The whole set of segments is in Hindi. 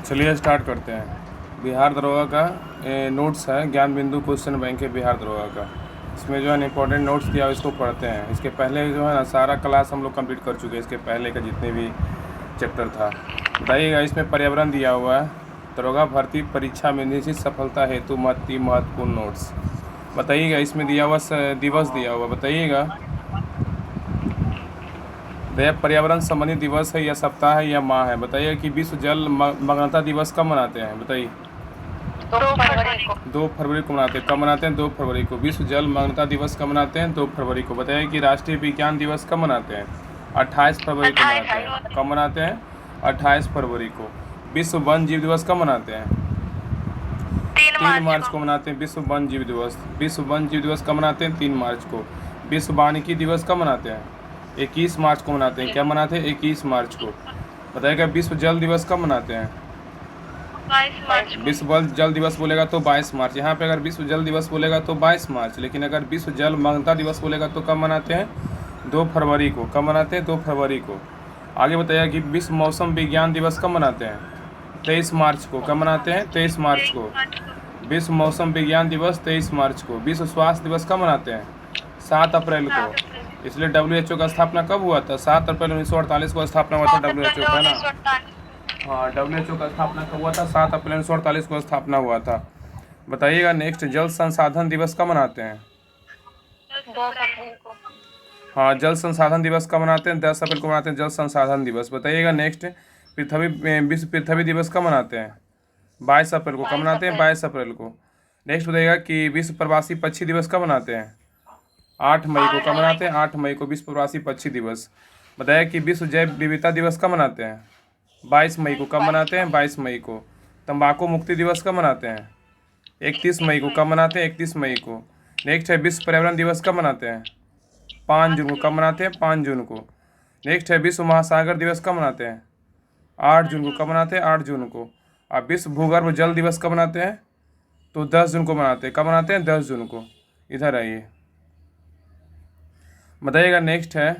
चलिए स्टार्ट करते हैं। बिहार दरोगा का नोट्स है, ज्ञान बिंदु क्वेश्चन बैंक है बिहार दरोगा का। इसमें जो है इंपॉर्टेंट नोट्स दिया हुआ, इसको पढ़ते हैं। इसके पहले जो है ना सारा क्लास हम लोग कंप्लीट कर चुके हैं, इसके पहले का जितने भी चैप्टर था। बताइएगा, इसमें पर्यावरण दिया हुआ है, दरोगा भर्ती परीक्षा में निश्चित सफलता हेतु महत्वपूर्ण नोट्स। बताइएगा, इसमें दिया हुआ दिवस दिया हुआ, बताइएगा भैया पर्यावरण संबंधी दिवस है या सप्ताह है या माह है। बताइए कि विश्व जल मग्नता दिवस कब मनाते हैं, बताइए। 2 फरवरी को मनाते हैं। कब मनाते हैं? 2 फरवरी को। विश्व जल मग्नता दिवस कब मनाते हैं? 2 फरवरी को। बताइए कि राष्ट्रीय विज्ञान दिवस कब मनाते हैं? 28 फरवरी को मनाते हैं। कब मनाते हैं? 28 फरवरी को। विश्व वन जीव दिवस कब मनाते हैं? 3 मार्च को मनाते हैं विश्व वन जीव दिवस। विश्व वन जीव दिवस कब मनाते हैं? 3 मार्च को। विश्व वानिकी दिवस कब मनाते हैं? 21 मार्च को मनाते हैं। क्या मनाते हैं? 21 मार्च को। बताइएगा, विश्व जल दिवस कब मनाते हैं? 22 मार्च। विश्व जल दिवस बोलेगा तो 22 मार्च। यहाँ पे अगर विश्व जल दिवस बोलेगा तो 22 मार्च, लेकिन अगर विश्व जल मग्नता दिवस बोलेगा तो कब मनाते हैं? 2 फरवरी को। कब मनाते हैं? 2 फरवरी को। आगे बताइए कि विश्व मौसम विज्ञान दिवस कब मनाते हैं? 23 मार्च को। कब मनाते हैं? 23 मार्च को। विश्व मौसम विज्ञान दिवस 23 मार्च को। विश्व स्वास्थ्य दिवस कब मनाते हैं? 7 अप्रैल को। इसलिए WHO का स्थापना कब हुआ था? 7 अप्रैल 1948 को स्थापना हुआ था WHO का, है ना। हाँ, WHO का स्थापना कब हुआ था? 7 अप्रैल 1948 को स्थापना हुआ था। बताइएगा नेक्स्ट, जल संसाधन दिवस कब मनाते हैं? 10 अप्रैल को। हाँ, जल संसाधन दिवस कब मनाते हैं? 10 अप्रैल को मनाते हैं जल संसाधन दिवस। बताइएगा नेक्स्ट, विश्व पृथ्वी दिवस कब मनाते हैं? 22 अप्रैल को। कब मनाते हैं? 22 अप्रैल को। नेक्स्ट बताइएगा कि विश्व प्रवासी पक्षी दिवस कब मनाते हैं? 8 मई को। कब मनाते हैं? 8 मई को विश्व प्रवासी पक्षी दिवस। बताइए कि विश्व जैव विविधता दिवस कब मनाते हैं? 22 मई को। कब मनाते हैं? 22 मई को। तंबाकू मुक्ति दिवस कब मनाते हैं? 31 मई को। कब मनाते हैं? 31 मई को। नेक्स्ट है विश्व पर्यावरण दिवस कब मनाते हैं? 5 जून को। कब मनाते हैं? 5 जून को। नेक्स्ट है विश्व महासागर दिवस कब मनाते हैं? 8 जून को। कब मनाते हैं? 8 जून को। अब विश्व भूगर्भ जल दिवस कब मनाते हैं? तो 10 जून को मनाते हैं। कब मनाते हैं? 10 जून को। इधर आइए, बताइएगा नेक्स्ट है,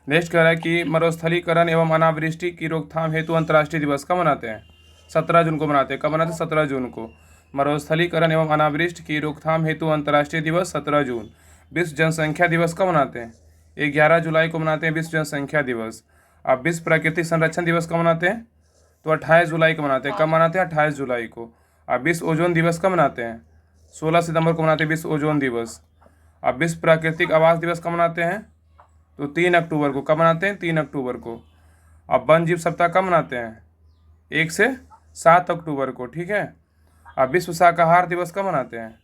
नेक्स्ट कह रहा है कि मरुस्थलीकरण एवं अनावृष्टि की रोकथाम हेतु अंतर्राष्ट्रीय दिवस कब मनाते हैं? 17 जून को मनाते हैं। कब मनाते हैं? 17 जून को। मरुस्थलीकरण एवं अनावृष्टि की रोकथाम हेतु अंतर्राष्ट्रीय दिवस 17 जून। विश्व जनसंख्या दिवस कब मनाते हैं? 11 जुलाई को मनाते हैं विश्व जनसंख्या दिवस। अब विश्व प्राकृतिक संरक्षण दिवस कब मनाते हैं? तो 28 जुलाई को मनाते हैं। कब मनाते हैं? 28 जुलाई को। अब विश्व ओजोन दिवस कब मनाते हैं? 16 सितंबर को मनाते हैं विश्व ओजोन दिवस। अब विश्व प्राकृतिक आवास दिवस कब मनाते हैं? तो 3 अक्टूबर को। कब मनाते हैं? 3 अक्टूबर को। अब वन जीव सप्ताह कब मनाते हैं? 1 से 7 अक्टूबर को, ठीक है। अब विश्व शाकाहार दिवस कब मनाते हैं?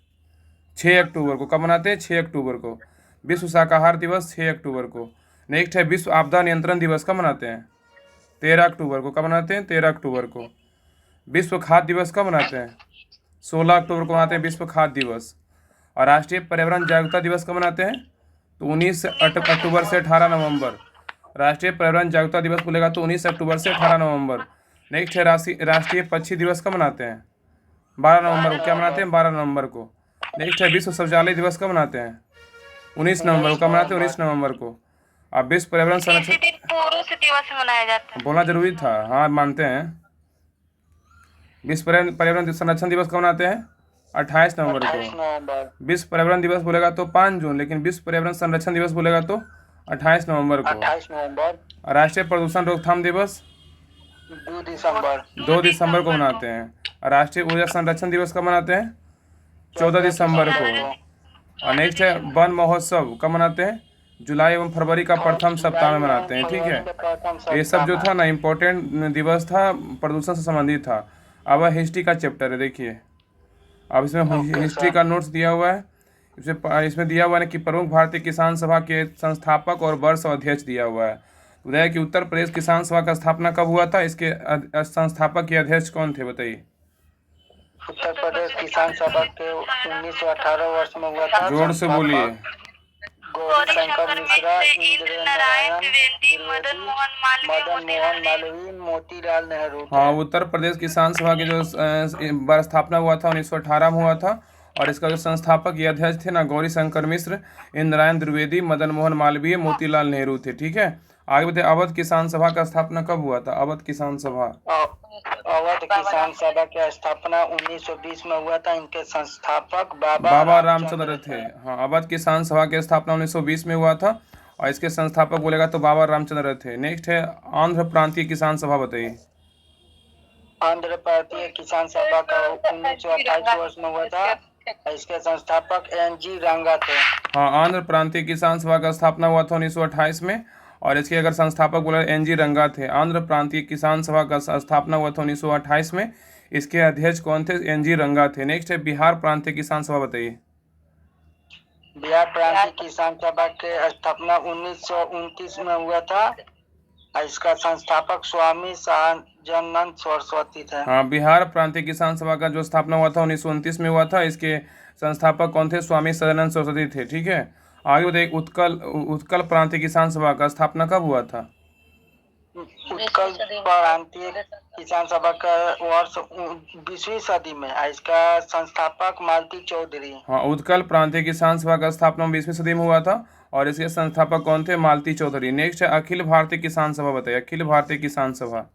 6 अक्टूबर को। कब मनाते हैं? 6 अक्टूबर को। विश्व शाकाहार दिवस 6 अक्टूबर को। नेक्स्ट है विश्व आपदा नियंत्रण दिवस कब मनाते हैं? 13 अक्टूबर को। कब मनाते हैं? 13 अक्टूबर को। विश्व खाद्य दिवस कब मनाते हैं? 16 अक्टूबर को मनाते हैं विश्व खाद्य दिवस। और राष्ट्रीय पर्यावरण जागरूकता दिवस कब मनाते हैं? तो 19 अक्टूबर से 18 नवंबर। राष्ट्रीय पर्यावरण जागरूकता दिवस बोलेगा तो 19 अक्टूबर से 18 नवंबर। नेक्स्ट है राष्ट्रीय पक्षी दिवस कब मनाते हैं? 12 नवंबर को। क्या मनाते हैं? 12 नवंबर को। नेक्स्ट है विश्व शौचालय दिवस कब मनाते हैं? 19 नवंबर को। कब मनाते हैं? 19 नवंबर को। अब विश्व पर्यावरण संरक्षण पुरुष दिवस मनाया जाता है। बोलना जरूरी था, हाँ मानते हैं। विश्व पर्यावरण संरक्षण दिवस कब मनाते हैं? 28 नवंबर को। विश्व पर्यावरण दिवस बोलेगा तो 5 जून, लेकिन विश्व पर्यावरण संरक्षण दिवस बोलेगा तो 28 नवंबर को। 28 नवंबर। राष्ट्रीय प्रदूषण रोकथाम दिवस 2 दिसंबर। 2 दिसंबर को मनाते हैं। राष्ट्रीय ऊर्जा संरक्षण दिवस कब मनाते हैं? 14 दिसंबर को। और नेक्स्ट है वन महोत्सव कब मनाते हैं? जुलाई एवं फरवरी का प्रथम सप्ताह में मनाते हैं, ठीक है। ये सब जो था ना इम्पोर्टेंट दिवस था, प्रदूषण से संबंधित था। अब हिस्ट्री का चैप्टर है, देखिए। अब इसमें हिस्ट्री का नोट्स दिया हुआ है। इसमें दिया हुआ है कि प्रमुख भारतीय किसान सभा के संस्थापक और वर्ष और अध्यक्ष दिया हुआ है। बताइए कि उत्तर प्रदेश किसान सभा का स्थापना कब हुआ था? इसके संस्थापक या अध्यक्ष कौन थे, बताइए। उत्तर प्रदेश किसान सभा के 1918 वर्ष में हुआ था। जोर से बोलिए। गौरीशंकर मिश्रा, इंदिरा नारायण त्रिवेदी, मदन मोहन मालवीय, मोतीलाल नेहरू। हाँ, उत्तर प्रदेश किसान सभा की जो स्थापना हुआ था 1918 में हुआ था। और इसका जो संस्थापक या अध्यक्ष थे ना, गौरी शंकर मिश्र, इंद्र नारायण द्विवेदी, मदन मोहन मालवीय, मोतीलाल नेहरू थे, ठीक है। आगे बताइए, अवध किसान सभा का स्थापना कब हुआ था? अवध किसान सभा। अवध किसान सभा की स्थापना 1920 में हुआ था। इनके संस्थापक बाबा रामचंद्र थे। हाँ, अवध किसान सभा की स्थापना 1920 में हुआ था और इसके संस्थापक बोलेगा तो बाबा रामचंद्र थे। नेक्स्ट है आंध्र प्रांतीय किसान सभा, बताइए। आंध्र भारतीय किसान सभा का 1928 वर्ष में हुआ था। इसके संस्थापक NG रंगा थे। हाँ, आंध्र प्रांतीय किसान सभा का स्थापना हुआ था 1928 में और इसके अगर संस्थापक बोले NG रंगा थे। आंध्र प्रांतीय किसान सभा का स्थापना हुआ था 1928 में। इसके अध्यक्ष कौन थे? NG रंगा थे। नेक्स्ट है बिहार प्रांतीय किसान सभा, बताइए। बिहार प्रांतीय किसान सभा के स्थापना 1929 में हुआ था। इसका संस्थापक स्वामी सहजानंद सरस्वती थे। हाँ, बिहार प्रांतीय किसान सभा का जो स्थापना हुआ था 1929 में हुआ था। इसके संस्थापक कौन थे? स्वामी सहजानंद सरस्वती थे। ठीक है, आगे बताइए, उत्कल प्रांतीय किसान सभा का स्थापना कब हुआ था? उत्कल प्रांतीय किसान सभा का वर्ष 20वीं सदी में। इसका संस्थापक मालती चौधरी। हाँ, उत्कल प्रांतीय किसान सभा का स्थापना 20वीं सदी में हुआ था और इसके संस्थापक कौन थे? मालती चौधरी। नेक्स्ट है अखिल भारतीय किसान सभा, बताइए। अखिल भारतीय किसान सभा।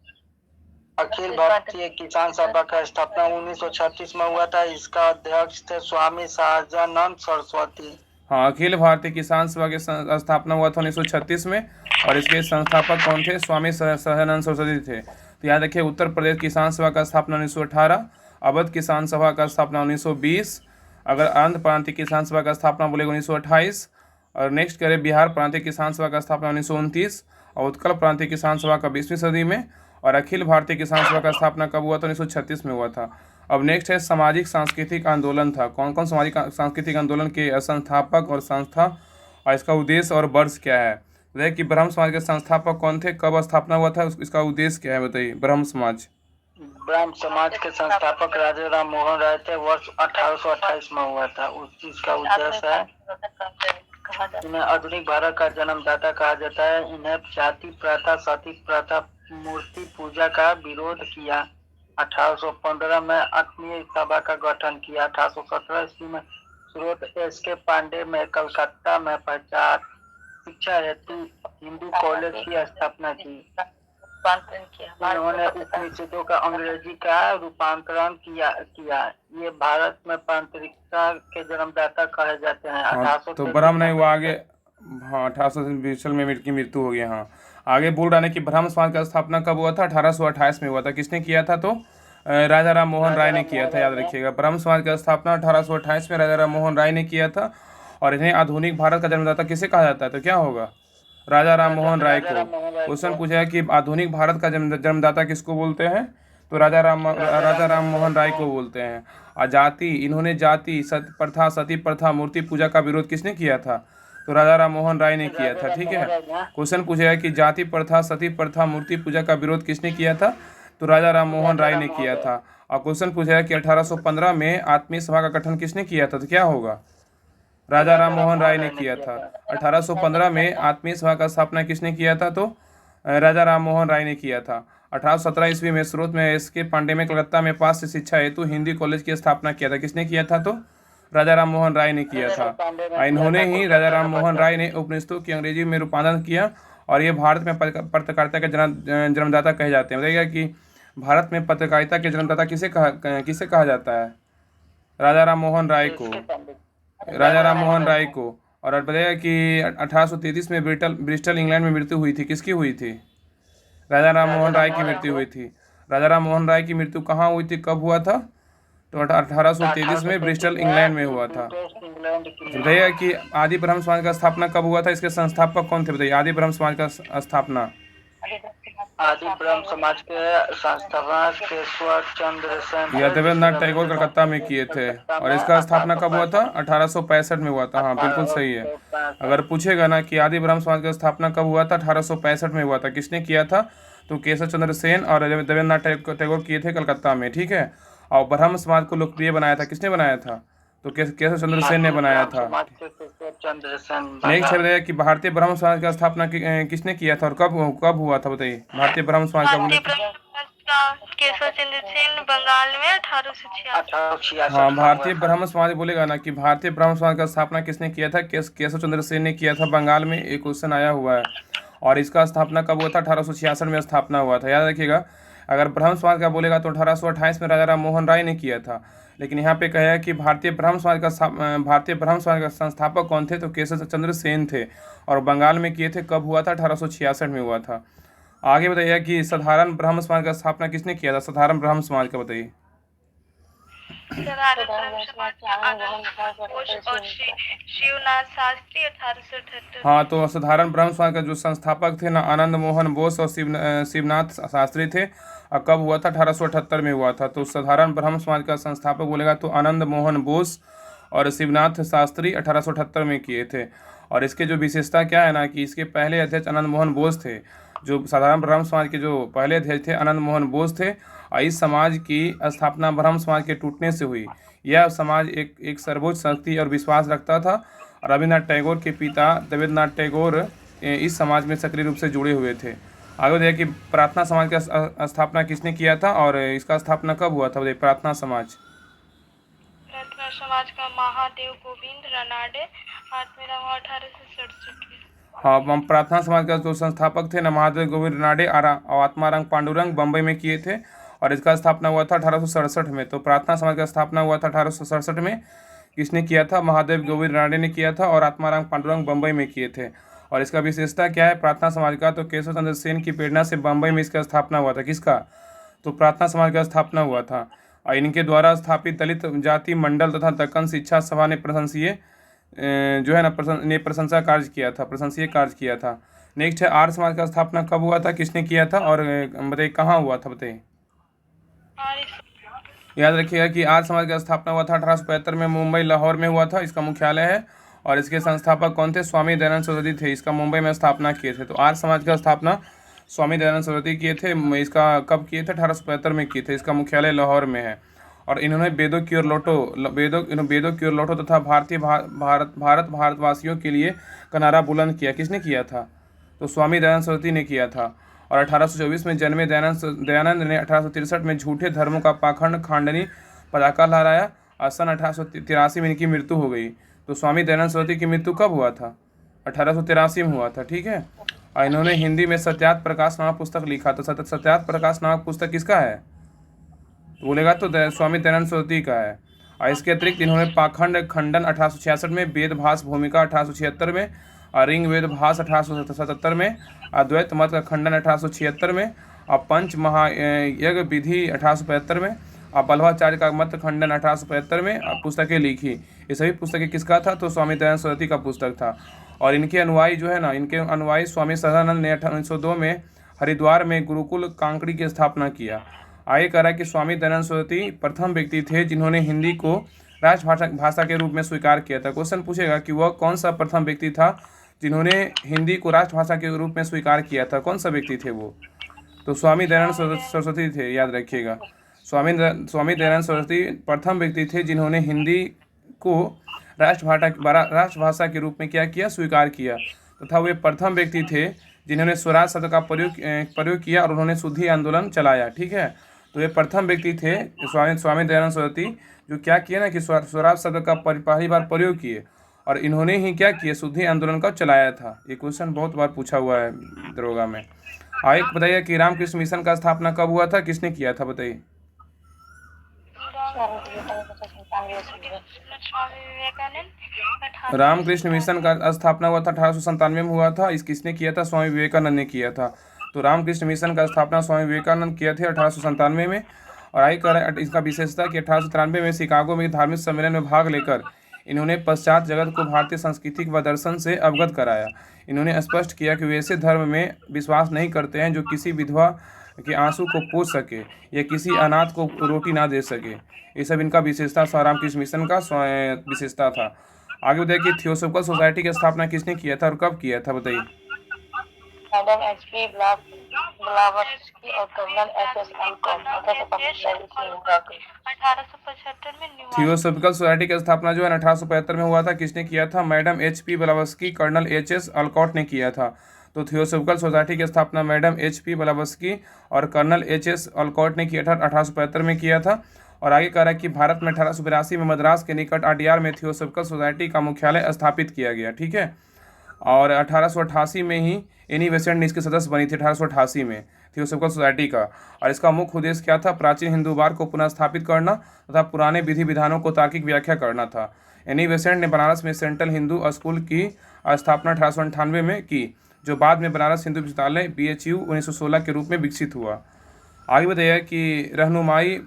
अखिल भारतीय किसान सभा का स्थापना 1936 में हुआ था। इसका अध्यक्ष थे स्वामी सहजानंद सरस्वती। हाँ, अखिल भारतीय किसान सभा की स्थापना हुआ था 1936 में और इसके संस्थापक कौन थे? स्वामी सहजानंद सरस्वती थे। तो याद रखिए, उत्तर प्रदेश किसान सभा का स्थापना 1918, अवध किसान सभा का स्थापना 1920, अगर आंध्र प्रांतीय किसान सभा का स्थापना बोलेगा 1928 और नेक्स्ट करें बिहार प्रांतीय किसान सभा का स्थापना 1929 और उत्कल प्रांतीय किसान सभा का 20वीं सदी में और अखिल भारतीय किसान सभा का स्थापना कब हुआ था? 1936 में हुआ था। अब नेक्स्ट है सामाजिक सांस्कृतिक आंदोलन था। कौन कौन सामाजिक सांस्कृतिक आंदोलन के संस्थापक और संस्था और इसका उद्देश्य और वर्ष क्या है? बताइए कि ब्रह्म समाज के संस्थापक कौन थे, कब स्थापना हुआ था, इसका उद्देश्य क्या है, बताइए। ब्रह्म समाज के संस्थापक राजा राम मोहन राय थे। वर्ष 1828 में हुआ था। उस चीज का उद्देश्य है, इन्हें आधुनिक भारत का जन्मदाता कहा जाता है। इन्हें जाति प्रथा, सती प्रथा, मूर्ति पूजा का विरोध किया। 1815 में आत्मीय सभा का गठन किया। 1817 ईस्वी में स्रोत SK पांडे में कलकत्ता में प्रचार शिक्षा हेतु हिंदू कॉलेज की स्थापना की। इन्होंने उपनिषदों का अंग्रेजी का रूपांतरण किया। ये भारत में पांतरिकता के जन्मदाता कहे जाते हैं। हाँ, तो ब्रह्म नहीं हुआ आगे। हाँ, 1820 में इनकी मृत्यु हो गई। हाँ, आगे बोल रहा है कि ब्रह्म समाज का स्थापना कब हुआ था? 1828 में हुआ था। किसने किया था? तो राजा राम मोहन राय ने किया था। याद रखिएगा, ब्रह्म समाज का स्थापना 1828 में राजा राम मोहन राय ने किया था और इन्हें आधुनिक भारत का जन्मदाता किसे कहा जाता है? तो क्या होगा? राजा राम मोहन राय को। क्वेश्चन पूछा है कि आधुनिक भारत का जन्मदाता किसको बोलते हैं? तो राजा राम मोहन राय को बोलते हैं। इन्होंने जाति प्रथा, सती प्रथा, मूर्ति पूजा का विरोध किसने किया था? तो राजा राम मोहन राय ने किया था। ठीक है, क्वेश्चन पूछा है कि जाति प्रथा, सती प्रथा, मूर्ति पूजा का विरोध किसने किया था? तो राजा राम मोहन राय ने किया था। और क्वेश्चन पूछा है कि 1815 में आत्मीय सभा का गठन किसने किया था? तो क्या होगा? राजा राम मोहन राय ने किया था। 1815 में आत्मीय सभा का स्थापना किसने किया था? तो राजा राम मोहन राय ने किया था। 1817 ईस्वी में स्रोत में SK पांडे में कलकत्ता में पास शिक्षा हेतु हिंदी कॉलेज की स्थापना किया था। किसने किया था? तो राजा राम मोहन राय ने किया था। इन्होंने ही, राजा राम मोहन राय ने उपनिषदों की अंग्रेजी में रूपांतरण किया और ये भारत में पत्रकारिता के जन्मदाता कहे जाते हैं। बताइएगा कि भारत में पत्रकारिता के जन्मदाता किसे कहा जाता है? राजा राम मोहन राय को। राजा राम मोहन राय को। और बताइएगा कि 1833 में ब्रिस्टल इंग्लैंड में मृत्यु हुई थी। किसकी हुई थी? राजा राम मोहन राय की मृत्यु हुई थी। राजा राम मोहन राय की मृत्यु कहाँ हुई थी, कब हुआ था? तो 1833 में ब्रिस्टल इंग्लैंड में हुआ था। बताइएगा कि आदि ब्रह्म समाज का स्थापना कब हुआ था? इसके संस्थापक कौन थे? बताइए, आदि ब्रह्म समाज का स्थापना। आदि ब्रह्म समाज के संस्थापक केशव चंद्र सेन यह देवेंद्रनाथ टैगोर कलकत्ता में किए थे और इसका स्थापना कब हुआ था? 1865 में हुआ था। हाँ, बिल्कुल सही है। अगर पूछेगा ना कि आदि ब्रह्म समाज का स्थापना कब हुआ था? 1865 में हुआ था। किसने किया था? तो केशव चंद्र सेन और देवेंद्रनाथ टैगोर किए थे कलकत्ता में। ठीक है, और ब्रह्म समाज को लोकप्रिय बनाया था किसने बनाया था? तो केशव चंद्र सेन ने बनाया था। नेक्स्ट है कि भारतीय ब्रह्म समाज का स्थापना किसने किया था और कब हुआ था? बताइए, भारतीय ब्रह्म समाज का बोले। केशव चंद्र सेन बंगाल में 1866। हाँ, भारतीय ब्रह्म समाज बोलेगा ना कि भारतीय ब्रह्म समाज का स्थापना किसने किया था? केशव चंद्र सेन ने किया था बंगाल में। एक क्वेश्चन आया हुआ है। और इसका स्थापना कब हुआ था? 1866 में स्थापना हुआ था। याद रखिएगा, अगर ब्रह्म समाज का बोलेगा तो 1828 में राजा राम मोहन राय ने किया था, लेकिन यहाँ पे कहा है कि भारतीय ब्रह्म समाज का संस्थापक कौन थे? तो केशव चंद्र सेन थे, और बंगाल में किए थे। कब हुआ था? 1866 में हुआ था। आगे बताइए कि साधारण ब्रह्म समाज का स्थापना किसने किया था? साधारण ब्रह्म समाज का बताइए। साधारण ब्रह्म समाज का आनंद मोहन बोस और शिवनाथ शास्त्री 1878। हाँ, तो साधारण ब्रह्म समाज का जो संस्थापक थे ना, आनंद मोहन बोस और शिवनाथ शास्त्री थे। और कब हुआ था? 1878 में हुआ था। तो साधारण ब्रह्म समाज का संस्थापक बोलेगा तो आनंद मोहन बोस और शिवनाथ शास्त्री 1878 में किए थे। और इसके जो विशेषता क्या है ना, कि इसके पहले अध्यक्ष आनंद मोहन बोस थे। जो साधारण ब्रह्म समाज के जो पहले अध्यक्ष थे आनंद मोहन बोस थे, और इस समाज की स्थापना ब्रह्म समाज के टूटने से हुई। यह समाज एक सर्वोच्च शक्ति और विश्वास रखता था। और रविन्द्रनाथ टैगोर के पिता देवेंद्रनाथ टैगोर इस समाज में सक्रिय रूप से जुड़े हुए थे। आगे देखिए कि प्रार्थना समाज का स्थापना किसने किया था और इसका स्थापना कब हुआ था? बताइए। प्रार्थना समाज का महादेव गोविंद रनाडे 1867 में। हाँ, प्रार्थना समाज का जो संस्थापक थे ना, महादेव गोविंद रनाडे और आत्माराम पांडुरंग बम्बई में किए थे, और इसका स्थापना हुआ था 1867 में। तो प्रार्थना समाज का स्थापना हुआ था 1867 में। किसने किया था? महादेव गोविंद रनाडे ने किया था, और आत्माराम पांडुरंग बम्बई में किए थे। और इसका विशेषता क्या है प्रार्थना समाज का? तो केशव चंद्र सेन की प्रेरणा से बम्बई में इसका स्थापना हुआ था। किसका? तो प्रार्थना समाज का स्थापना हुआ था। और इनके द्वारा स्थापित दलित जाति मंडल तथा दक्कन शिक्षा सभा ने प्रशंसा कार्य किया था, प्रशंसीय कार्य किया था। नेक्स्ट है आर्य समाज का स्थापना कब हुआ था? किसने किया था? और बताइए कहाँ हुआ था? बताइए। याद रखिएगा कि आर्य समाज का स्थापना हुआ था 1875 में, मुंबई लाहौर में हुआ था। इसका मुख्यालय है। और इसके संस्थापक कौन थे? स्वामी दयानंद सरस्वती थे। इसका मुंबई में स्थापना किए थे। तो आर्य समाज का स्थापना स्वामी दयानंद सरस्वती किए थे। इसका कब किए थे? 1875 में किए थे। इसका मुख्यालय लाहौर में है। और इन्होंने वेदों की ओर लौटो तथा भारतवासियों के लिए कनारा बुलंद किया। किसने किया था? तो स्वामी दयानंद सरस्वती ने किया था। और 1824 में जन्मे दयानंद ने 1863 में झूठे धर्मों का पाखंड खंडनी पताका लहराया, और सन 1883 में इनकी मृत्यु हो गई। तो स्वामी दयानंद सरस्वती की मृत्यु कब हुआ था? 1883 में हुआ था। ठीक है। और इन्होंने हिंदी में सत्यार्थ प्रकाश नामक पुस्तक लिखा। तो सत्यार्थ प्रकाश नामक पुस्तक किसका है? तो बोलेगा तो स्वामी दयानंद सरस्वती का है। और इसके अतिरिक्त इन्होंने पाखंड खंडन 1866 में, वेद भाष भूमिका 1876 में, और रिंग वेद भाष 1877 में, अद्वैत मत का खंडन 1876 में, और पंच महायज्ञ विधि 1875 में, और बल्लभाचार्य का मत खंडन 1875 में पुस्तकें लिखी। ये सभी पुस्तकें किसका था? तो स्वामी दयानंद सरस्वती का पुस्तक था। और इनके अनुयायी जो है ना, इनके अनुयायी स्वामी सदानंद ने 1902 में हरिद्वार में गुरुकुल कांकड़ी की स्थापना किया। आगे कह रहा है कि स्वामी दयानंद सरस्वती प्रथम व्यक्ति थे जिन्होंने हिंदी को राष्ट्रभाषा के रूप में स्वीकार किया था। क्वेश्चन पूछेगा कि वह कौन सा प्रथम व्यक्ति था जिन्होंने हिंदी को राष्ट्रभाषा के रूप में स्वीकार किया था? कौन सा व्यक्ति थे वो? तो स्वामी दयानंद सरस्वती थे। याद रखिएगा, स्वामी दयानंद सरस्वती प्रथम व्यक्ति थे जिन्होंने हिंदी को राष्ट्रभाषा के रूप में क्या किया? स्वीकार किया। तथा वे प्रथम व्यक्ति थे जिन्होंने स्वराज शब्द का प्रयोग किया, और उन्होंने शुद्धि आंदोलन चलाया। ठीक है। तो ये प्रथम व्यक्ति थे स्वामी दयानंद सरस्वती, जो क्या किए ना कि स्वराज शब्द का पहली बार प्रयोग किए, और इन्होंने ही क्या किया? शुद्धि आंदोलन का चलाया था। ये क्वेश्चन बहुत बार पूछा हुआ है दरोगा में। आगे बताइए कि रामकृष्ण मिशन का स्थापना कब हुआ था? किसने किया था? बताइए। रामकृष्ण मिशन का स्थापना हुआ था 1897 में हुआ था। इस किसने किया था? स्वामी विवेकानंद ने किया था। तो रामकृष्ण मिशन का स्थापना स्वामी विवेकानंद किए थे 1897 में। और आगे कह रहा है इसका विशेषता कि 1893 में शिकागो में धार्मिक सम्मेलन में भाग लेकर इन्होंने पश्चात जगत को भारतीय संस्कृति व दर्शन से अवगत कराया। इन्होंने स्पष्ट किया कि वे ऐसे धर्म में विश्वास नहीं करते हैं जो किसी विधवा के आंसू को पोंछ सके या किसी अनाथ को रोटी ना दे सके। ये सब इनका विशेषता था, रामकृष्ण मिशन का विशेषता था। आगे बताइए कि थियोसॉफिकल सोसाइटी की स्थापना किसने किया था और कब किया था? बताइए। Madam HP. ब्लावत्स्की और कर्नल एच.एस. अल्कॉट 1875 में थियोसॉफिकल सोसाइटी की स्थापना जो है 1875 में हुआ था। किसने किया था? Madam HP. Blavatsky, colonel HS. Olcott ने किया था। तो थियोसॉफिकल सोसाइटी की स्थापना मैडम एच.पी. ब्लावत्स्की और कर्नल एच.एस. अल्कॉट ने किया था, 1875 में किया था। और आगे कह रहा है कि भारत में 1882 में मद्रास के निकट आडियार में थियोसॉफिकल सोसाइटी का मुख्यालय स्थापित किया गया। ठीक है। और 1888 में ही एनी बेसेंट ने इसके सदस्य बनी थी 1888 में थियोसॉफिकल सोसाइटी का। और इसका मुख्य उद्देश्य क्या था? प्राचीन हिंदूवाद को पुनः स्थापित करना तथा पुराने विधि विधानों को तार्किक व्याख्या करना था। एनी बेसेंट ने बनारस में सेंट्रल हिंदू स्कूल की स्थापना 1898 में की, जो बाद में बनारस हिंदू विश्वविद्यालय BHU 1916 के रूप में विकसित हुआ। आगे बताइए कि रहनुमाई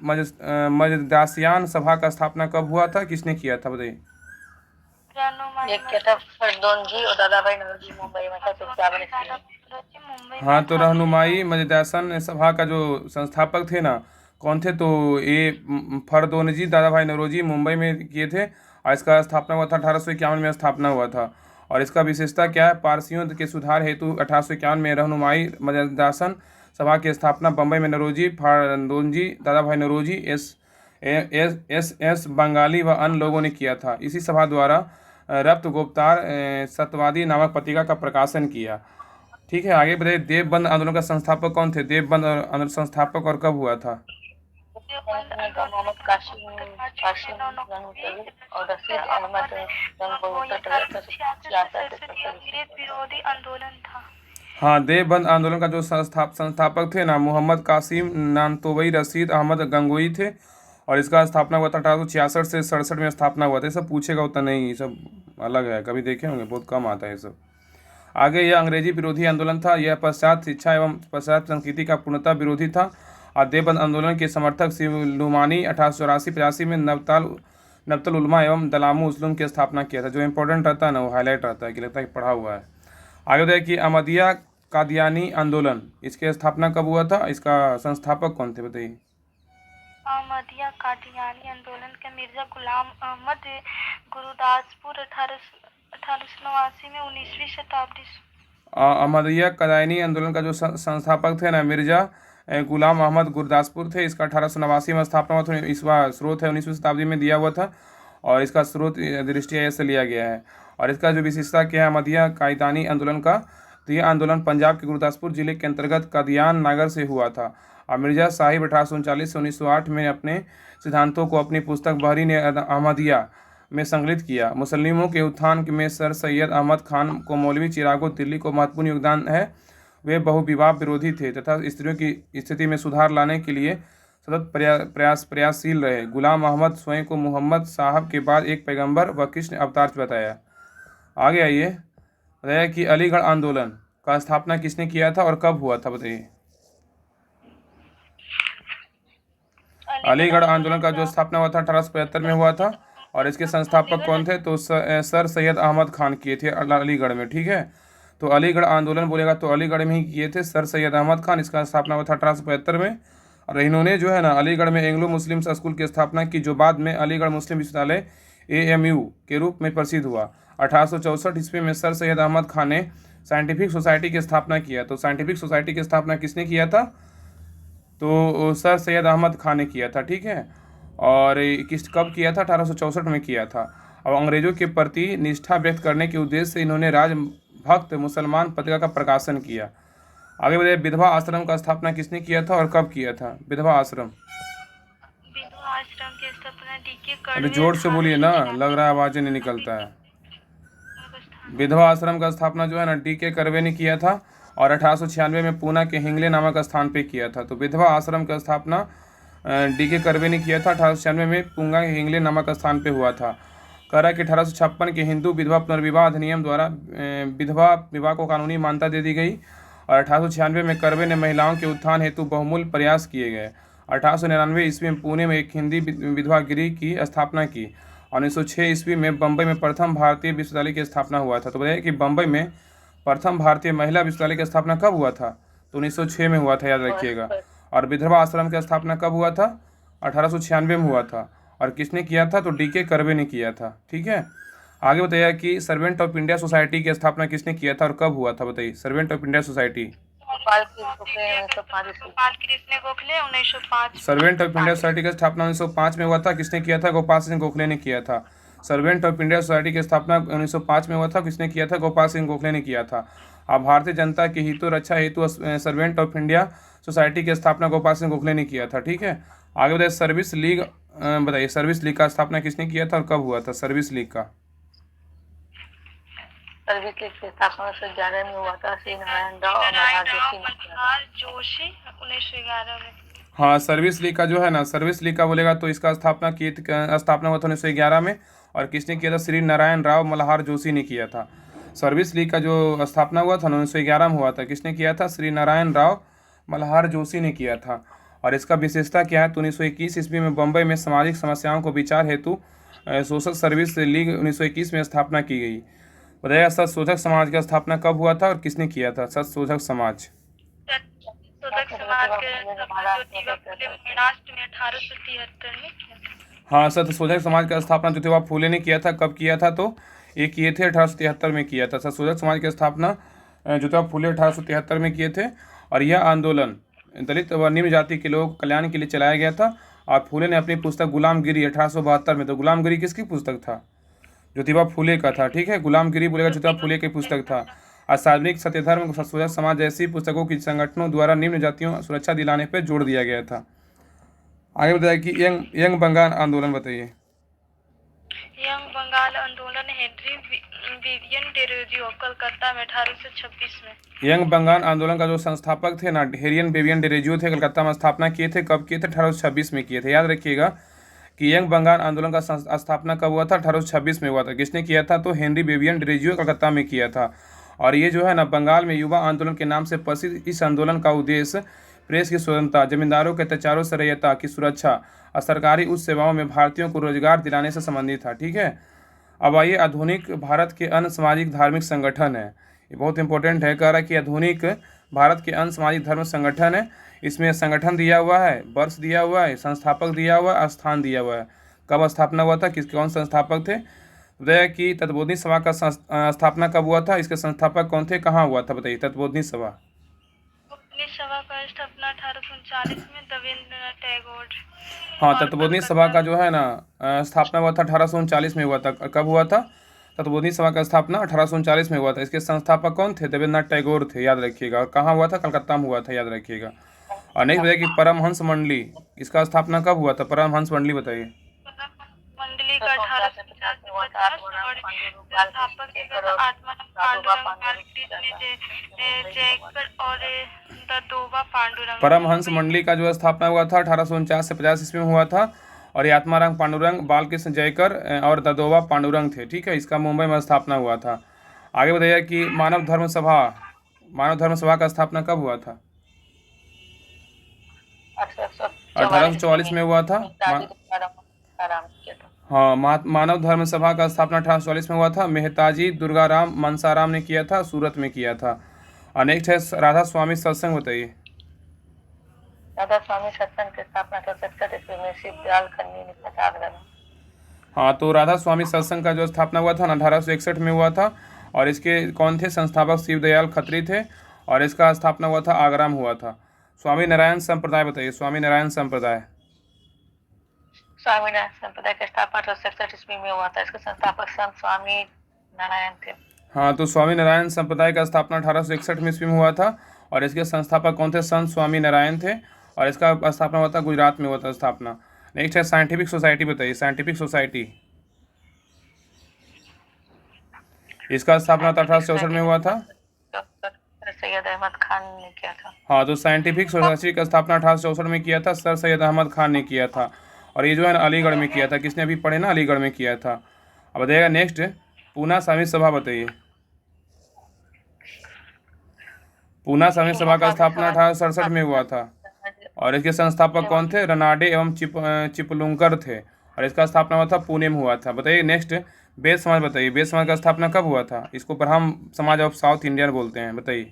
मजदासियान सभा का स्थापना कब हुआ था, किसने किया था? बताइए। एक क्या था, फरदौनजी और दादाभाई नौरोजी मुंबई में 1851 ईस्वी में। हाँ, तो रहनुमाई मजदासन सभा का जो संस्थापक थे ना, कौन थे? तो ये फरदौनजी दादाभाई नौरोजी मुंबई में किए थे और इसका स्थापना हुआ था 1851 में स्थापना हुआ था। और इसका विशेषता क्या है? पारसियों के सुधार हेतु 1851 में रहनुमाई मजदासन सभा की स्थापना बम्बई में नौरोजी, फरदौनजी दादाभाई नौरोजी, एस बंगाली व अन्य लोगों ने किया था। इसी सभा द्वारा रप्त गोप्तार सत्यवादी नामक पत्रिका का प्रकाशन किया। ठीक है, आगे बताइए। देवबंद आंदोलन का संस्थापक कौन थे? देवबंद आंदोलन संस्थापक और कब हुआ था? मोहम्मद कासिम और रशीद अहमद विरोधी आंदोलन था। हाँ, देवबंद आंदोलन का जो संस्थापक थे ना, मोहम्मद कासिम नानतोबई रशीद अहमद गंगोई थे और इसका स्थापना हुआ था 1866 से 67 में स्थापना हुआ था। ये सब पूछेगा उतना नहीं, ये सब अलग है, कभी देखे होंगे, बहुत कम आता है ये सब। आगे यह अंग्रेजी विरोधी आंदोलन था। यह पश्चात शिक्षा एवं पश्चात संस्कृति का पूर्णतः विरोधी था। और देवबंद आंदोलन के समर्थक सिलुमानी 1884-85 में नब्तल उलमा एवं दलामू उस्लूम की स्थापना किया था। जो इंपॉर्टेंट रहता है ना, वो हाईलाइट रहता है कि लगता है कि पढ़ा हुआ है। आगे बताइए कि अहमदिया कादियानी आंदोलन, इसकी स्थापना कब हुआ था? इसका संस्थापक कौन थे? बताइए। अहमदिया कादियानी आंदोलन के मिर्जा गुलाम अहमद गुरुदासपुर 1889 में 19वीं शताब्दी। अहमदिया कादियानी आंदोलन का जो संस्थापक थे ना, मिर्जा गुलाम अहमद गुरदासपुर थे। इसका 1889 में स्थापना हुआ था। इसका स्रोत है 19वीं शताब्दी में दिया हुआ था और इसका स्रोत दृष्टिया से लिया गया है। और इसका जो विशेषता क्या है अहमदिया कादियानी आंदोलन का? तो यह आंदोलन पंजाब के गुरदासपुर जिले के अंतर्गत कादियान नगर से हुआ था। और मिर्जा साहिब 1839 से 1908 में अपने सिद्धांतों को अपनी पुस्तक बहरीन अहमदिया में संकलित किया। मुस्लिमों के उत्थान में सर सैयद अहमद खान को मौलवी चिरागो दिल्ली को महत्वपूर्ण योगदान है। वे बहुविवाह विरोधी थे तथा स्त्रियों की स्थिति में सुधार लाने के लिए सतत प्रयासशील रहे। गुलाम अहमद स्वयं को मोहम्मद साहब के बाद एक पैगंबर व कृष्ण अवतार बताया। आगे आइए, बताया कि अलीगढ़ आंदोलन का स्थापना किसने किया था और कब हुआ था? बताइए। अलीगढ़ आंदोलन का जो स्थापना हुआ था 1875 में हुआ था और इसके संस्थापक कौन थे? तो सर सैयद अहमद खान किए थे अलीगढ़ में। ठीक है, तो अलीगढ़ आंदोलन बोलेगा तो अलीगढ़ में ही किए थे सर सैयद अहमद खान। इसका स्थापना हुआ था 1875 में। और इन्होंने जो है ना अलीगढ़ में एंग्लो मुस्लिम स्कूल की स्थापना की, जो बाद में अलीगढ़ मुस्लिम विश्वविद्यालय AMU के रूप में प्रसिद्ध हुआ। 1864 ईस्वी में सर सैयद अहमद खान ने साइंटिफिक सोसाइटी की स्थापना किया। तो साइंटिफिक सोसाइटी की स्थापना किसने किया था? तो सर सैयद अहमद खान ने किया था। ठीक है, और कब किया था? 1864 में किया था। और अंग्रेजों के प्रति निष्ठा व्यक्त करने के उद्देश्य से इन्होंने राजभक्त मुसलमान पत्रिका का प्रकाशन किया। आगे बताइए, विधवा आश्रम का स्थापना किसने किया था और कब किया था? विधवा आश्रम की स्थापना DK अरे जोर से बोलिए ना, लग रहा है आवाज़ नहीं निकलता है। विधवा आश्रम का स्थापना जो है ना DK कर्वे ने किया था और 1896 में पूना के हिंगले नामक स्थान पे किया था। तो विधवा आश्रम का स्थापना DK कर्वे ने किया था। 1896 में पूना के हिंगले नामक स्थान पे हुआ था। कह रहा है कि 1856 के हिंदू विधवा पुनर्विवाह अधिनियम द्वारा विधवा विवाह को कानूनी मान्यता दे दी गई। और 1896 में कर्वे ने महिलाओं के उत्थान हेतु बहुमूल्य प्रयास किए गए। 1899 ईस्वी में पुणे में एक हिंदी विधवा गृह की स्थापना की। 1906 ईस्वी में बम्बई में प्रथम भारतीय विश्वविद्यालय की स्थापना हुआ था। तो बताइए कि बम्बई में प्रथम भारतीय महिला विश्वविद्यालय की स्थापना कब हुआ था? तो 1906 में हुआ था, याद रखिएगा। और विधवा आश्रम की स्थापना कब हुआ था? 1896 में हुआ था। और किसने किया था? तो DK कर्वे ने किया था। ठीक है, आगे बताइए कि सर्वेंट ऑफ इंडिया सोसाइटी की स्थापना किसने किया था और कब हुआ था? बताइए। Servant of India society servant of India society की स्थापना 1905 में हुआ था। किसने किया था? गोपाल सिंह गोखले ने किया था। सर्वेंट ऑफ इंडिया सोसाइटी की स्थापना 1905 में हुआ था। किसने किया था? गोपाल सिंह गोखले ने किया था। अब भारतीय जनता के हितों रक्षा हेतु सर्वेंट ऑफ इंडिया सोसाइटी की स्थापना गोपाल सिंह गोखले ने किया था। ठीक है, आगे बताइए सर्विस लीग, बताइए सर्विस लीग का स्थापना किसने किया था और कब हुआ था? सर्विस लीग का सर्विस लीग की स्थापना 1911 में हुआ था। श्री नारायण राव और नारायण मल्हार राव जोशी ने किया था। मल्हार जोशी 1911 में। हाँ, सर्विस लीग का जो है ना, सर्विस लीग का बोलेगा तो इसका स्थापना हुआ था 1911 में। और किसने किया था? श्री नारायण राव मल्हार जोशी ने किया था। सर्विस लीग का जो स्थापना हुआ था 1911 में हुआ था, किसने किया था? श्री नारायण राव मल्हार जोशी ने किया था। और इसका विशेषता क्या है? तो 1921 ईस्वी में बम्बई में सामाजिक समस्याओं को विचार हेतु सोशल सर्विस लीग 1921 में स्थापना की गई। बताइएगा सत्यशोधक समाज की स्थापना कब हुआ था और किसने किया था? सत्यशोधक समाज। सत्यशोधक समाज के ज्योतिबा फुले महाराष्ट्र में 1873 में किया था। हाँ, सत्यशोधक समाज का स्थापना ज्योतिबा फूले ने किया था। कब किया था? तो ये किए थे 1873 में किया था। सत्यशोधक समाज की स्थापना ज्योतिबा फूले 1873 में किए थे। और यह आंदोलन दलित व निम्न जाति के लोग कल्याण के लिए चलाया गया था। और फूले ने अपनी पुस्तक गुलामगिरी 1872 में, तो गुलामगिरी किसकी पुस्तक था? ज्योतिबा फूले का था। ठीक है, गुलामगिरी बोलेगा ज्योतिबा फूले की पुस्तक था। और सार्वजनिक सत्यधर्म सत्यशोधक समाज जैसी पुस्तकों की संगठनों द्वारा निम्न जातियों सुरक्षा दिलाने पर जोर दिया गया था। आगे बताया कि यंग बंगाल आंदोलन बताइए। यंग बंगाल आंदोलन हेनरी विवियन डेरोजियो कलकत्ता में 1826 में। यंग बंगाल आंदोलन का जो संस्थापक थे ना, हेरियन बेबियन डेरेजियो थे, कलकत्ता में स्थापना किए थे। कब किए थे? 1826 में किए थे। याद रखिएगा कि यंग बंगाल आंदोलन का स्थापना कब हुआ था? 1826 में हुआ था। किसने किया था? तो हेनरी बेबियन डेरेजियो कलकत्ता में किया था। और ये जो है ना, बंगाल में युवा आंदोलन के नाम से प्रसिद्ध इस आंदोलन का उद्देश्य प्रेस की स्वतंत्रता, जमींदारों के अत्याचारों से रैयता की सुरक्षा और सरकारी उच्च सेवाओं में भारतीयों को रोजगार दिलाने से संबंधित था। ठीक है, अब आइए आधुनिक भारत के अन्य सामाजिक धार्मिक संगठन है। ये बहुत इंपॉर्टेंट है। कह रहा है कि आधुनिक भारत के अन्य सामाजिक धर्म संगठन है। इसमें संगठन दिया हुआ है, वर्ष दिया हुआ है, संस्थापक दिया हुआ है, स्थान दिया हुआ है। कब स्थापना हुआ था? कौन संस्थापक थे? बताइए कि तत्वबोधिनी सभा का स्थापना कब हुआ था? इसके संस्थापक कौन थे? कहाँ हुआ था? बताइए। तत्वबोधिनी सभा सभा का स्थापना 1839 में देवेंद्रनाथ टैगोर। हाँ, तत्वबोधिनी सभा का जो है ना स्थापना हुआ था 1839 में हुआ था। कब हुआ था? तत्वबोधिनी सभा का स्थापना 1839 में हुआ था। इसके संस्थापक कौन थे? देवेंद्रनाथ टैगोर थे। याद रखिएगा। और कहाँ हुआ था? कलकत्ता में हुआ था। याद रखिएगा। और नेक्स्ट बताइए कि परमहंस मंडली, इसका स्थापना कब हुआ था? परमहंस मंडली बताइए। मंडली का 1850 में हुआ था। और संस्थापक आत्मानंद पांडुरंग मार्गरीत ने जयकर और ददोबा पांडुरंग। परमहंस मंडली का जो स्थापना हुआ था 1849 से 50 ईस्वी में हुआ था। और ये आत्माराम पांडुरंग, बालकृष्ण जयकर और ददोबा पांडुरंग थे। ठीक है, इसका मुंबई में स्थापना हुआ था। आगे बताइए कि मानव धर्म सभा का स्थापना कब हुआ था? 1844 में हुआ था। हाँ, मानव धर्म सभा का स्थापना 1844 में हुआ था। मेहताजी दुर्गाराम मनसाराम ने किया था, सूरत में किया था। और नेक्स्ट है राधा स्वामी सत्संग बताइए। राधा स्वामी सत्संग की स्थापना 1961 ईस्वी में शिवदयाल खन्नी ने किया था, आगरा में। हाँ, तो राधा स्वामी सत्संग का जो स्थापना हुआ था ना 1861 में हुआ था। और इसके कौन थे संस्थापक? शिवदयाल खत्री थे। और इसका स्थापना हुआ था आगरा में हुआ था। स्वामी नारायण संप्रदाय बताइए। स्वामी नारायण संप्रदाय संप्रदाय की स्थापना 1861 ईस्वी में हुआ था। इसके संस्थापक संत स्वामी नारायण थे। हाँ, तो स्वामी नारायण संप्रदाय का स्थापना 1861 में ईस्वी में हुआ था। और इसके संस्थापक कौन थे? संत स्वामी नारायण थे। और इसका स्थापना हुआ था गुजरात में हुआ था स्थापना। नेक्स्ट है साइंटिफिक सोसाइटी बताइए। साइंटिफिक सोसाइटी, इसका स्थापना 1864 में हुआ था। सैयद अहमद खान ने किया था। हाँ, तो साइंटिफिक सोसाइटी का स्थापना 1864 में किया था, सर सैयद अहमद खान ने किया था। और ये जो है ना अलीगढ़ में किया था। किसने? अभी पढ़े ना, अलीगढ़ में किया था। अब बताइएगा नेक्स्ट पूना स्वामी सभा बताइए। पूना स्वामी सभा का स्थापना 1867 में हुआ था। और इसके संस्थापक कौन थे? रनाडे एवं चिपलुंकर थे। और इसका स्थापना हुआ था पुणे में हुआ था। बताइए नेक्स्ट बेद समाज बताइए। बेद समाज का स्थापना कब हुआ था? इसको ब्राह्म समाज ऑफ साउथ इंडियन बोलते हैं। बताइए।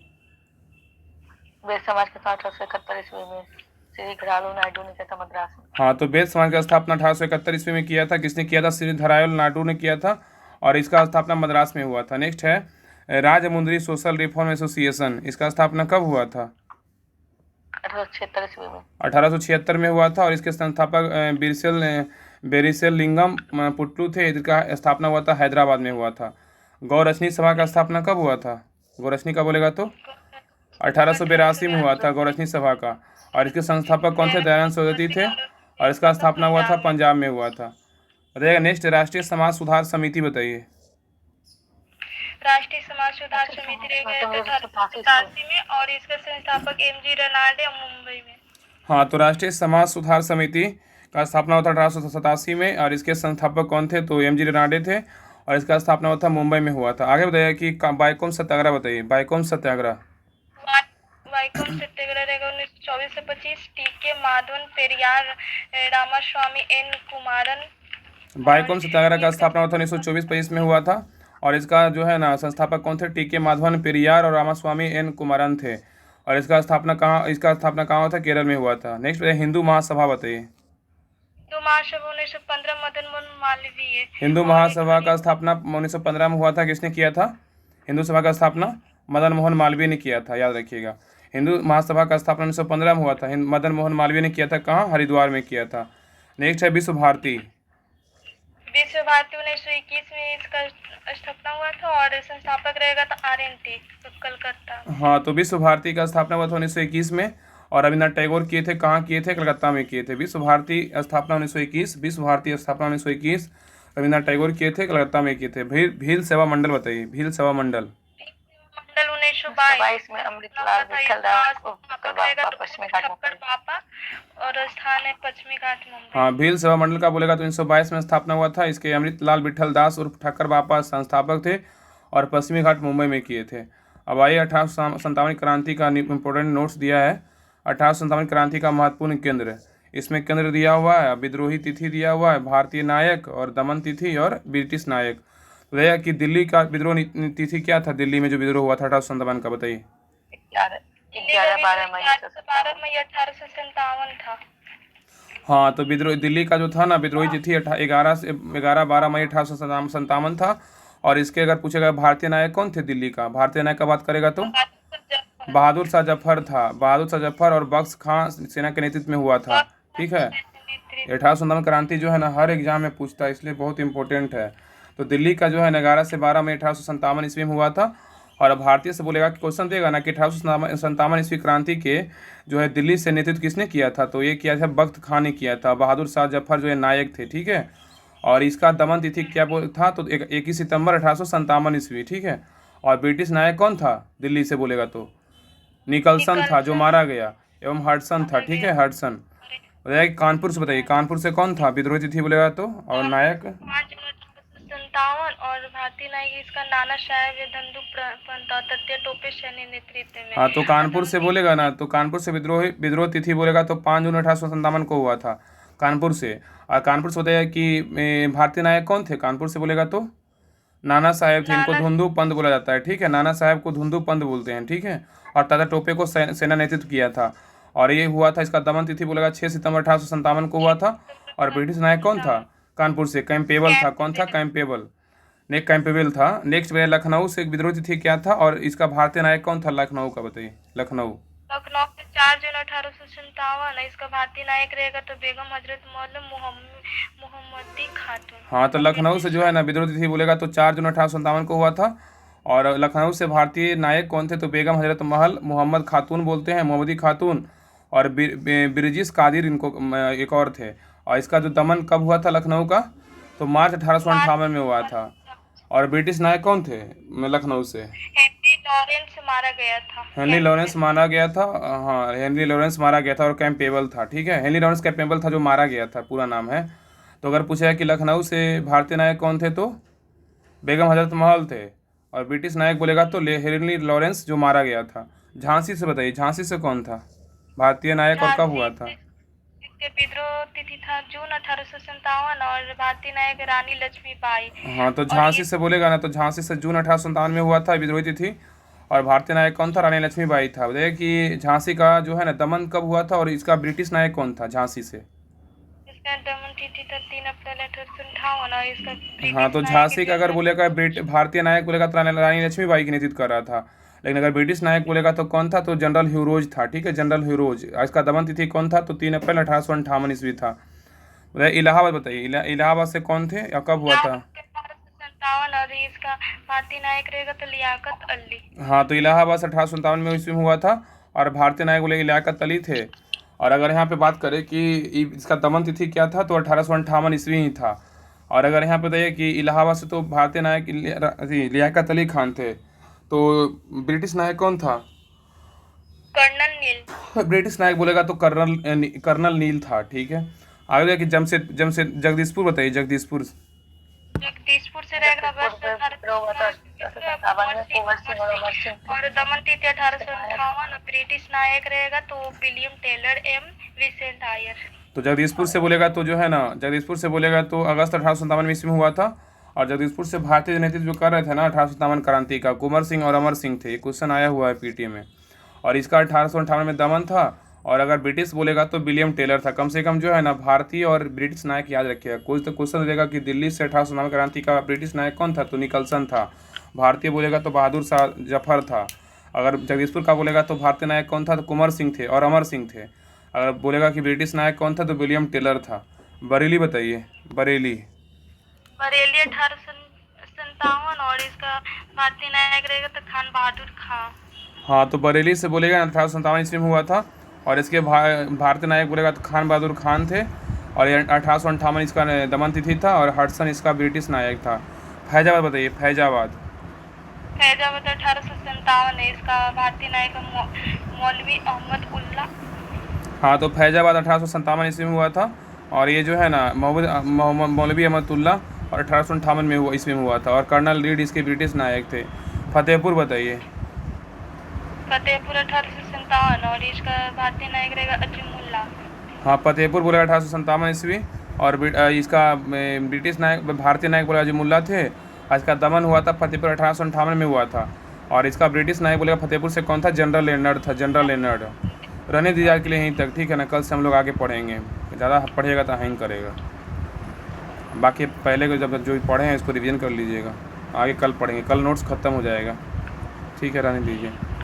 बेद समाज के 1871 ईस्वी में श्री घरालू नायडू ने किया था, मद्रास में। हाँ, तो बेद समाज का स्थापना 1871 ईस्वी में किया था। किसने किया था? श्री धरायल नायडू ने किया था। और इसका स्थापना मद्रास में हुआ था। नेक्स्ट है राजमुंद्री सोशल रिफॉर्म एसोसिएशन, इसका स्थापना कब हुआ था? 1876 ईस्वी में। 1876 में हुआ था। और इसके संस्थापक बेरिसेल लिंगम पुट्टू थे। इसका स्थापना हुआ था हैदराबाद में हुआ था। गौरचनी सभा का स्थापना कब हुआ था? गौरचनी का बोलेगा तो 1882 में हुआ था गौरचनी सभा का। और इसके संस्थापक कौन थे? दयानंद सरस्वती थे। और इसका स्थापना हुआ था पंजाब में हुआ था। बताइएगा नेक्स्ट राष्ट्रीय समाज सुधार समिति बताइए। राष्ट्रीय समाज सुधार समिति रह गए थे 1887 में, और इसके संस्थापक एमजी रेनाल्डे मुंबई में। हाँ, तो राष्ट्रीय समाज सुधार समिति का स्थापना हुआ था 1887 में, और इसके संस्थापक कौन थे? तो एमजी रेनाल्डे थे, और इसका स्थापना हुआ था मुंबई में हुआ था। आगे बताइए कि बाइकोम सत्याग्रह बताइए, बाइकोम सत्याग्रह। वाइकोम सत्याग्रह रहेगा 1924 से 25। टीके माधवन, पेरियार, रामास्वामी एन कुमारन। बाइकोम सत्याग्रह का स्थापना हुआ था 1924-25 में हुआ था, और इसका जो है ना संस्थापक कौन थे? टीके माधवन, पेरियार और रामास्वामी एन कुमारन थे। और इसका स्थापना कहाँ हुआ था? केरल में हुआ था। नेक्स्ट बताइए हिंदू महासभा बताइए। हिंदू महासभा 1915 मदन मोहन मालवीय। हिंदू महासभा का स्थापना 1915 में हुआ था। किसने किया था? हिंदू सभा का स्थापना मदन मोहन मालवीय ने किया था, याद रखिएगा। हिंदू महासभा का स्थापना 1915 में हुआ था, मदन मोहन मालवीय ने किया था। कहाँ? हरिद्वार में किया था। नेक्स्ट है विश्व भारती। विश्व भारती 1921 में इसका स्थापना हुआ था, और संस्थापक रहेगा तो RNT कलकत्ता। हाँ, तो विश्व भारती का स्थापना हुआ था 1921 में, और रविन्द्रनाथ टैगोर किए थे। कहाँ किए थे? कलकत्ता में किए थे। विश्व भारती स्थापना 1921, विश्व भारती स्थापना 1921 रविन्द्रनाथ टैगोर किए थे, कलकत्ता में किए थे। भील सेवा मंडल बताइए, भील सेवा मंडल। मंडल 1922 में अमृतलाल विठलदास पश्चिमी घाट बापा, और स्थान है पश्चिमी घाट मुंबई। हाँ, भील सेवा मंडल का बोलेगा तो 1922 में स्थापना हुआ था। इसके अमृतलाल विठल दास उर्फ ठक्कर बापा संस्थापक थे, और पश्चिमी घाट मुंबई में किए थे। अब आइए 1857 क्रांति का इंपॉर्टेंट नोट्स दिया है। 1857 क्रांति का महत्वपूर्ण केंद्र, इसमें केंद्र दिया हुआ है, विद्रोही तिथि दिया हुआ है, भारतीय नायक और दमन तिथि और ब्रिटिश नायक। तो यह कि दिल्ली का विद्रोह तिथि क्या था? दिल्ली में जो विद्रोह हुआ था 1857 का बताइए। 12 मई 1857 था। हाँ, तो विद्रोह दिल्ली का जो था ना विद्रोही तिथि 12 मई 1857 था। और इसके अगर पूछेगा भारतीय नायक कौन थे दिल्ली का, भारतीय नायक का बात करेगा तो बहादुर शाह जफर था। बहादुर शाह जफर और बख्श खां सेना के नेतृत्व में हुआ था। ठीक है, 1857 क्रांति जो है ना हर एग्जाम में पूछता है, इसलिए बहुत इंपॉर्टेंट है। तो दिल्ली का जो है 11 से 12 मई 1857 ईस्वी में हुआ था। और भारतीय से बोलेगा कि क्वेश्चन देगा ना कि 1857 ईस्वी क्रांति के जो है दिल्ली से नेतृत्व किसने किया था? तो ये किया था बख्त खां ने किया था। बहादुर शाह जफर जो है नायक थे। ठीक है, और इसका दमन तिथि क्या था? तो 21 सितंबर 1857 ईस्वी। ठीक है, और ब्रिटिश नायक कौन था दिल्ली से बोलेगा तो? निकलसन था जो मारा गया, एवं हडसन था। ठीक है, हडसन। बताइए कानपुर से बताइए, कानपुर से कौन था विद्रोही तिथि बोलेगा तो? और नायक 57, और भारतीय नायक इसका नाना साहेब धंधु तत्य टोपे सैनी नेतृत्व में। हाँ, तो कानपुर से बोलेगा ना तो कानपुर से विद्रोह तिथि बोलेगा तो 5 जून 1857 को हुआ था कानपुर से। और कानपुर से बताइए कि भारतीय नायक कौन थे कानपुर से बोलेगा तो? नाना साहेब थे, इनको धुंधु पंत बोला जाता है। ठीक है, नाना साहेब को धुंधु पंत बोलते हैं। ठीक है, और तात्या टोपे को सेना नेतृत्व किया था। और ये हुआ था, इसका दमन तिथि बोलेगा 6 सितंबर 1857 को हुआ था। और ब्रिटिश नायक कौन था कानपुर से? कैंपेबल था। कौन था? कैंपेबल, कैंपेबल था। नेक्स्ट बताइए लखनऊ से विद्रोह तिथि क्या था, और इसका भारतीय नायक कौन था लखनऊ का? बताइए लखनऊ से 4 जून 1857। इसका भारतीय नायक रहेगा तो बेगम हजरत महल मोहम्मदी खातून। हाँ, तो लखनऊ से जो है ना विद्रोह तिथि बोलेगा तो 4 जून 1857 को हुआ था। और लखनऊ से भारतीय नायक कौन थे? तो बेगम हजरत महल मोहम्मद खातून बोलते हैं, मोहम्मदी खातून, और बिरजिस कादिर इनको एक और थे। और इसका जो दमन कब हुआ था लखनऊ का? तो मार्च 1858 में हुआ था। और ब्रिटिश नायक कौन थे लखनऊ से? हेनरी लॉरेंस मारा गया था। हेनरी लॉरेंस मारा गया था। हाँ, हेनरी लॉरेंस मारा गया था, और कैंपेबल था। ठीक है, हेनरी लॉरेंस कैंपेबल था जो मारा गया था, पूरा नाम है। तो अगर पूछेगा कि लखनऊ से भारतीय नायक कौन थे तो बेगम हजरत महल थे, और ब्रिटिश नायक बोलेगा तो हेनरी लॉरेंस जो मारा गया था। झांसी से बताइए, झांसी से कौन था भारतीय नायक और कब हुआ था? विद्रोह तिथि था जून 1857, और भारतीय नायक रानी लक्ष्मीबाई। हाँ, तो झांसी से बोलेगा ना तो झांसी से जून 1857 में हुआ था विद्रोही तिथि। और भारतीय नायक कौन था? रानी लक्ष्मीबाई था। बताइए कि झांसी का जो है ना दमन कब हुआ था, और इसका ब्रिटिश नायक कौन था झांसी से? इसका दमन तिथि था 3 अप्रैल 1858, और इसका हाँ, तो झांसी का अगर बोलेगा भारतीय नायक बोलेगा तो रानी लक्ष्मीबाई की नेतृत्व कर रहा था। लेकिन अगर ब्रिटिश नायक बोलेगा तो कौन था? तो जनरल ह्यूरोज था। ठीक है, जनरल ह्यूरोज। इसका दमन तिथि कौन था? तो 3 अप्रैल 1858 ईस्वी था। बताइए इलाहाबाद बताइए, इलाहाबाद से कौन थे या कब हुआ था? 1857, और इसका भारतीय नायक रहेगा तो लियाकत अली। हाँ, तो इलाहाबाद से 1857 में ईस्वी में हुआ था, और भारतीय नायक बोले लियाकत अली थे। और अगर यहाँ पे बात करें कि इसका दमन तिथि क्या था तो 1858 ईस्वी ही था। और अगर यहाँ पे बताइए कि इलाहाबाद से तो भारतीय नायक लियाकत अली खान थे, तो ब्रिटिश नायक कौन था? कर्नल नील। ब्रिटिश नायक बोलेगा तो कर्नल नील था। ठीक है, आगे कि जगदीशपुर बताइए, जगदीशपुर। जगदीशपुर से रहेगा और दमन तिथि 1858। ब्रिटिश नायक रहेगा तो विलियम टेलर एम विसेंट आयर। तो जगदीशपुर से बोलेगा तो जो है ना, जगदीशपुर से बोलेगा तो अगस्त 1857 ईस्वी में हुआ था। और जगदीशपुर से भारतीय नेतृत्व जो कर रहे थे ना 1857 क्रांति का, कुंवर सिंह और अमर सिंह थे। ये क्वेश्चन आया हुआ है पीटी में। और इसका 1858 में दमन था। और अगर ब्रिटिश बोलेगा तो विलियम टेलर था। कम से कम जो है ना भारतीय और ब्रिटिश नायक याद रखिएगा। कोई तो क्वेश्चन देगा कि दिल्ली से 1859 क्रांति का ब्रिटिश नायक कौन था, तो निकलसन था। भारतीय बोलेगा तो बहादुर शाह जफर था। अगर जगदीशपुर का बोलेगा तो भारतीय नायक कौन था, तो कुंवर सिंह थे और अमर सिंह थे। अगर बोलेगा कि ब्रिटिश नायक कौन था तो विलियम टेलर था। बरेली बताइए, बरेली। बरेली 1857 और इसका भारतीय नायक रहेगा तो खान बहादुर खां। हाँ, तो बरेली से बोलेगा 1857 ईस्वी में हुआ था। और इसके भारतीय नायक बोलेगा तो खान बहादुर खान थे। और ये 1858 इसका दमन तिथि था। और हडसन इसका ब्रिटिश नायक था। फैजाबाद बताइए, फैजाबाद। फैजाबाद 1857 है, इसका भारतीय नायक मौलवी अहमद उल्ला। हाँ, तो फैजाबाद 1857 ईस्वी में हुआ था। और ये जो है ना मौलवी अहमदुल्ला और 1858 में हुआ ईस्वी में हुआ था। और कर्नल रीड इसके ब्रिटिश नायक थे। फतेहपुर बताइए। फतेहपुर 1857 और इसका भारतीय नायक रहेगा अजीमुल्ला। हाँ, फतेहपुर बोला 1857 ईस्वी। और इसका ब्रिटिश नायक भारतीय नायक बोला अजीमुल्ला थे। इसका दमन हुआ था फतेहपुर 1858 में हुआ था। और इसका ब्रिटिश नायक बोलेगा फतेहपुर से कौन था, जनरल लेनर्ड था, जनरल लेनर्ड। रहने दीजिए आज के लिए यहीं तक, ठीक है ना। कल से हम लोग आगे पढ़ेंगे। ज़्यादा पढ़िएगा तो हैंग करेगा। बाकी पहले को जब जो पढ़े हैं इसको रिवीजन कर लीजिएगा। आगे कल पढ़ेंगे, कल नोट्स ख़त्म हो जाएगा। ठीक है, रहने दीजिए।